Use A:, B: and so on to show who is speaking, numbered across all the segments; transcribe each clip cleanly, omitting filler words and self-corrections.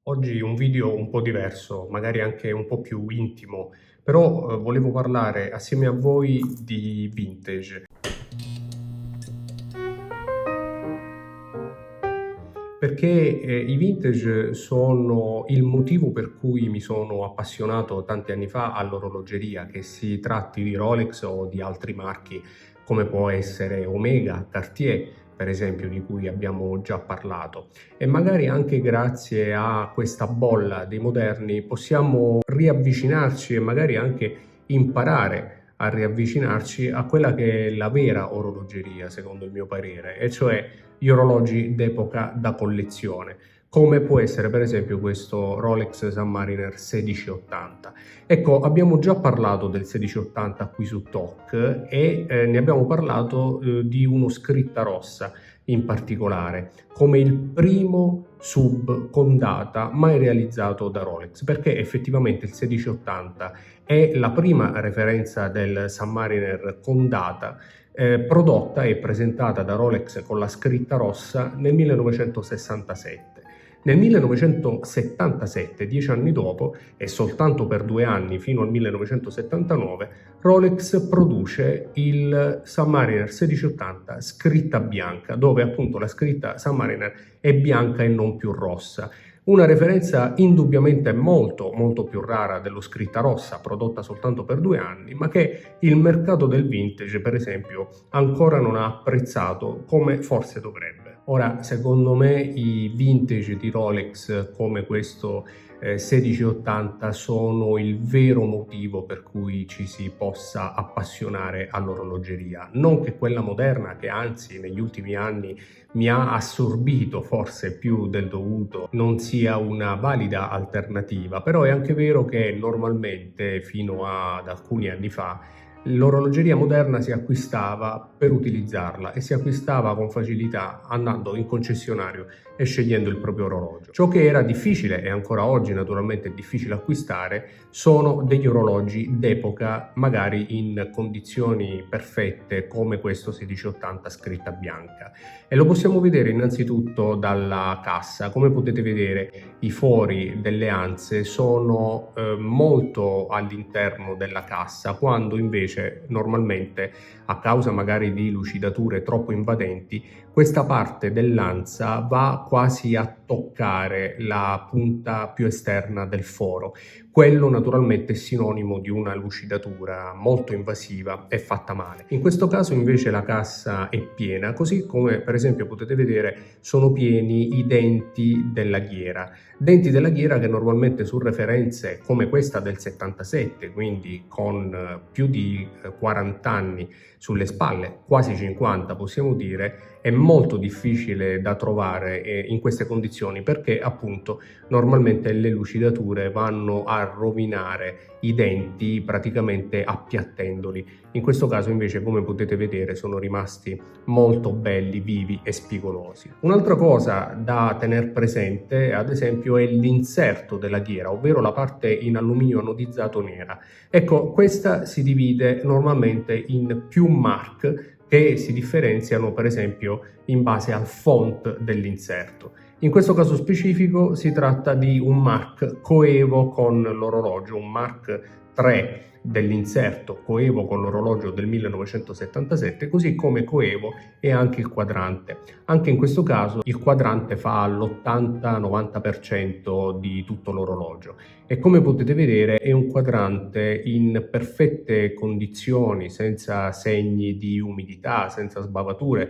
A: Oggi un video un po' diverso, magari anche un po' più intimo, però volevo parlare assieme a voi di vintage. Perché i vintage sono il motivo per cui mi sono appassionato tanti anni fa all'orologeria, che si tratti di Rolex o di altri marchi come può essere Omega, Cartier, per esempio, di cui abbiamo già parlato. E magari anche grazie a questa bolla dei moderni possiamo riavvicinarci e magari anche imparare a riavvicinarci a quella che è la vera orologeria, secondo il mio parere, e cioè gli orologi d'epoca da collezione, come può essere per esempio questo Rolex Submariner 1680. Ecco, abbiamo già parlato del 1680 qui su TOC e ne abbiamo parlato di uno scritta rossa in particolare, come il primo sub con data mai realizzato da Rolex, perché effettivamente il 1680 è la prima referenza del Submariner con data prodotta e presentata da Rolex con la scritta rossa nel 1967. Nel 1977, 10 anni dopo, e soltanto per 2 anni fino al 1979, Rolex produce il Submariner 1680 scritta bianca, dove appunto la scritta Submariner è bianca e non più rossa. Una referenza indubbiamente molto più rara dello scritta rossa, prodotta soltanto per 2 anni, ma che il mercato del vintage, per esempio, ancora non ha apprezzato come forse dovrebbe. Ora, secondo me, i vintage di Rolex come questo 1680 sono il vero motivo per cui ci si possa appassionare all'orologeria. Non che quella moderna, che anzi negli ultimi anni mi ha assorbito forse più del dovuto, non sia una valida alternativa, però è anche vero che normalmente fino ad alcuni anni fa l'orologeria moderna si acquistava per utilizzarla e si acquistava con facilità andando in concessionario e scegliendo il proprio orologio. Ciò che era difficile e ancora oggi naturalmente è difficile acquistare sono degli orologi d'epoca magari in condizioni perfette come questo 1680 scritta bianca, e lo possiamo vedere innanzitutto dalla cassa. Come potete vedere, i fori delle anse sono molto all'interno della cassa, quando invece normalmente, a causa magari di lucidature troppo invadenti, questa parte dell'ansa va quasi a toccare la punta più esterna del foro. Quello naturalmente è sinonimo di una lucidatura molto invasiva e fatta male. In questo caso invece la cassa è piena, così come per esempio potete vedere sono pieni i denti della ghiera. Denti della ghiera che normalmente su referenze come questa del 77, quindi con più di 40 anni sulle spalle, quasi 50 possiamo dire, è molto difficile da trovare in queste condizioni, perché appunto normalmente le lucidature vanno a rovinare i denti praticamente appiattendoli. In questo caso invece, come potete vedere, sono rimasti molto belli, vivi e spigolosi. Un'altra cosa da tener presente ad esempio è l'inserto della ghiera, ovvero la parte in alluminio anodizzato nera. Ecco, questa si divide normalmente in più mark che si differenziano per esempio in base al font dell'inserto. In questo caso specifico si tratta di un mark coevo con l'orologio, un mark 3 dell'inserto coevo con l'orologio del 1977, così come coevo è anche il quadrante. Anche in questo caso il quadrante fa l'80-90% di tutto l'orologio e come potete vedere è un quadrante in perfette condizioni, senza segni di umidità, senza sbavature,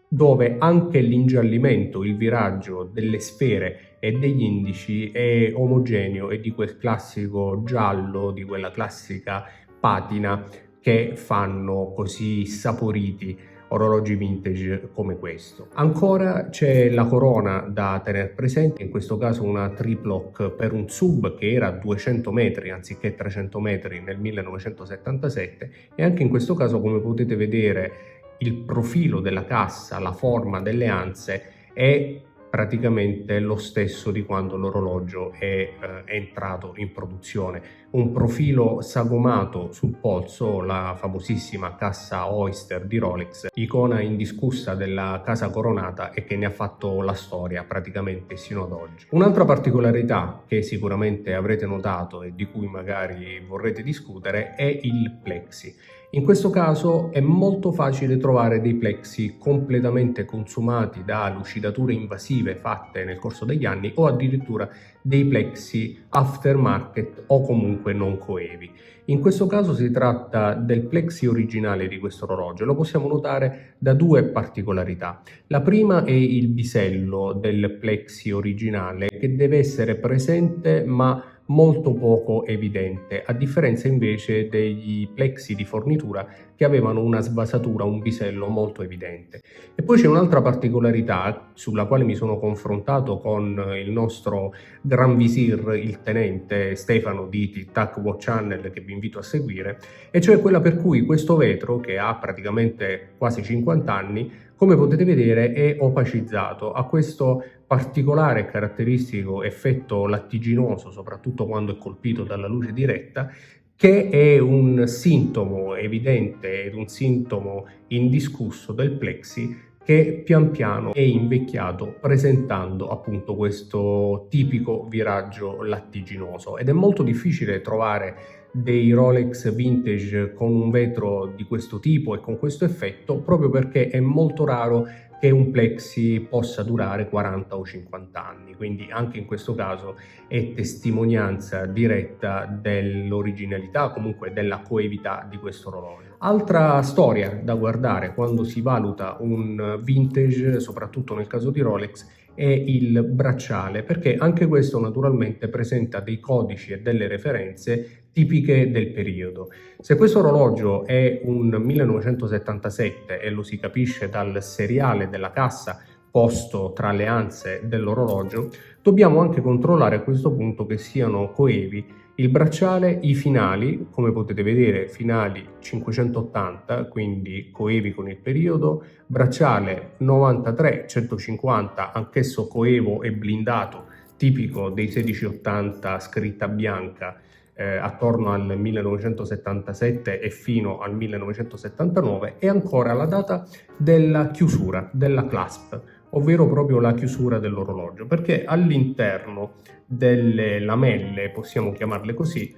A: dove anche l'ingiallimento, il viraggio delle sfere e degli indici è omogeneo e di quel classico giallo, di quella classica patina che fanno così saporiti orologi vintage come questo. Ancora c'è la corona da tener presente, in questo caso una triplock per un sub che era a 200 metri anziché 300 metri nel 1977, e anche in questo caso, come potete vedere, il profilo della cassa, la forma delle anse è praticamente lo stesso di quando l'orologio è entrato in produzione. Un profilo sagomato sul polso, la famosissima cassa Oyster di Rolex, icona indiscussa della casa coronata e che ne ha fatto la storia praticamente sino ad oggi. Un'altra particolarità che sicuramente avrete notato e di cui magari vorrete discutere è il plexi. In questo caso è molto facile trovare dei plexi completamente consumati da lucidature invasive fatte nel corso degli anni o addirittura dei plexi aftermarket o comunque non coevi. In questo caso si tratta del plexi originale di questo orologio, lo possiamo notare da due particolarità. La prima è il bisello del plexi originale che deve essere presente ma molto poco evidente, a differenza invece degli plexi di fornitura che avevano una svasatura, un bisello molto evidente. E poi c'è un'altra particolarità sulla quale mi sono confrontato con il nostro Gran Visir, il tenente Stefano di Tic-Tac Watch Channel, che vi invito a seguire, e cioè quella per cui questo vetro, che ha praticamente quasi 50 anni, come potete vedere è opacizzato, ha questo particolare e caratteristico effetto lattiginoso, soprattutto quando è colpito dalla luce diretta, che è un sintomo evidente ed un sintomo indiscusso del plexi che pian piano è invecchiato presentando appunto questo tipico viraggio lattiginoso, ed è molto difficile trovare dei Rolex vintage con un vetro di questo tipo e con questo effetto, proprio perché è molto raro che un plexi possa durare 40 o 50 anni, quindi anche in questo caso è testimonianza diretta dell'originalità, comunque della coevità di questo orologio. Altra storia da guardare quando si valuta un vintage, soprattutto nel caso di Rolex, è il bracciale, perché anche questo naturalmente presenta dei codici e delle referenze tipiche del periodo. Se questo orologio è un 1977 e lo si capisce dal seriale della cassa posto tra le anse dell'orologio, dobbiamo anche controllare a questo punto che siano coevi il bracciale, i finali, come potete vedere finali 580, quindi coevi con il periodo, bracciale 93 150, anch'esso coevo e blindato, tipico dei 1680 scritta bianca, attorno al 1977 e fino al 1979, e ancora la data della chiusura della clasp, ovvero proprio la chiusura dell'orologio, perché all'interno delle lamelle, possiamo chiamarle così,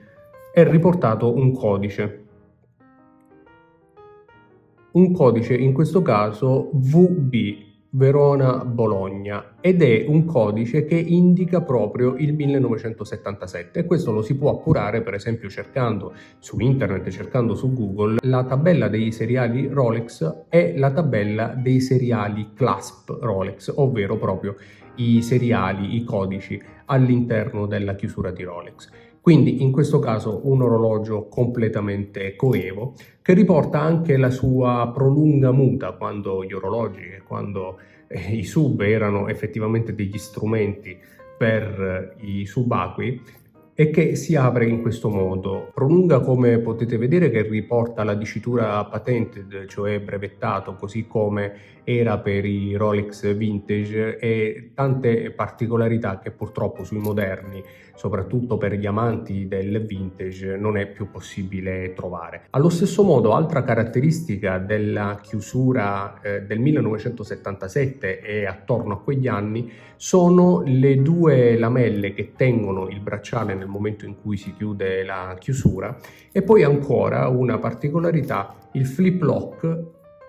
A: è riportato un codice in questo caso VB, Verona-Bologna, ed è un codice che indica proprio il 1977, e questo lo si può appurare per esempio cercando su internet, cercando su Google la tabella dei seriali Rolex e la tabella dei seriali clasp Rolex, ovvero proprio i seriali, i codici all'interno della chiusura di Rolex. Quindi in questo caso un orologio completamente coevo, che riporta anche la sua prolunga muta, quando gli orologi e quando i sub erano effettivamente degli strumenti per i subacquei, e che si apre in questo modo. Prolunga, come potete vedere, che riporta la dicitura patented, cioè brevettato, così come era per i Rolex vintage, e tante particolarità che purtroppo sui moderni, soprattutto per gli amanti del vintage, non è più possibile trovare. Allo stesso modo, altra caratteristica della chiusura del 1977 e attorno a quegli anni sono le due lamelle che tengono il bracciale nel momento in cui si chiude la chiusura, e poi ancora una particolarità, il flip lock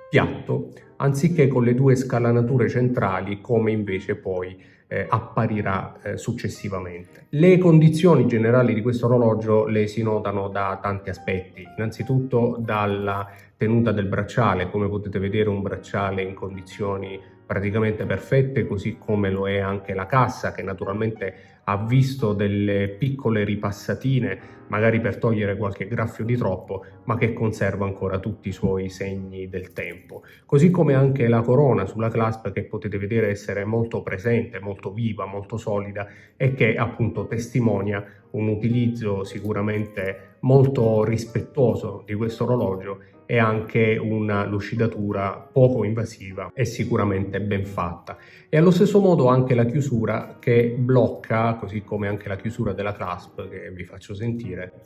A: piatto, anziché con le due scalanature centrali come invece poi apparirà successivamente. Le condizioni generali di questo orologio le si notano da tanti aspetti, innanzitutto dalla tenuta del bracciale. Come potete vedere, un bracciale in condizioni praticamente perfette, così come lo è anche la cassa, che naturalmente ha visto delle piccole ripassatine, magari per togliere qualche graffio di troppo, ma che conserva ancora tutti i suoi segni del tempo. Così come anche la corona sulla clasp, che potete vedere essere molto presente, molto viva, molto solida, e che appunto testimonia un utilizzo sicuramente molto rispettoso di questo orologio e anche una lucidatura poco invasiva e sicuramente ben fatta. E allo stesso modo anche la chiusura che blocca, così come anche la chiusura della clasp che vi faccio sentire,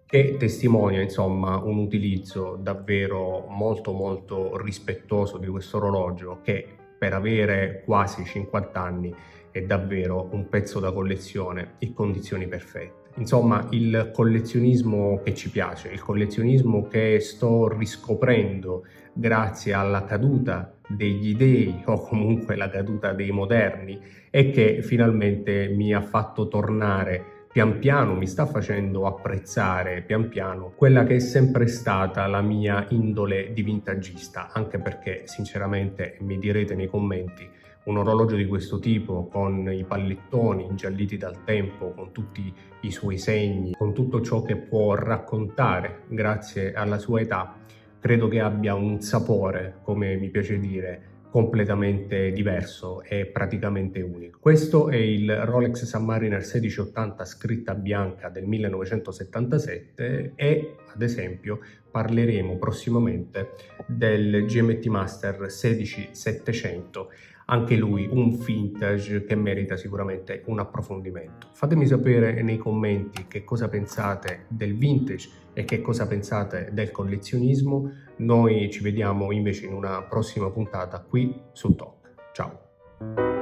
A: che testimonia insomma un utilizzo davvero molto rispettoso di questo orologio che per avere quasi 50 anni è davvero un pezzo da collezione in condizioni perfette. Insomma, il collezionismo che ci piace, il collezionismo che sto riscoprendo grazie alla caduta degli dei o comunque la caduta dei moderni e che finalmente mi ha fatto tornare pian piano, mi sta facendo apprezzare pian piano quella che è sempre stata la mia indole di vintagista, anche perché sinceramente, mi direte nei commenti, un orologio di questo tipo con i pallettoni ingialliti dal tempo, con tutti i suoi segni, con tutto ciò che può raccontare grazie alla sua età, credo che abbia un sapore, come mi piace dire, completamente diverso e praticamente unico. Questo è il Rolex Submariner 1680 scritta bianca del 1977 e, ad esempio, parleremo prossimamente del GMT Master 16700, anche lui un vintage che merita sicuramente un approfondimento. Fatemi sapere nei commenti che cosa pensate del vintage e che cosa pensate del collezionismo. Noi ci vediamo invece in una prossima puntata qui su Talk. Ciao!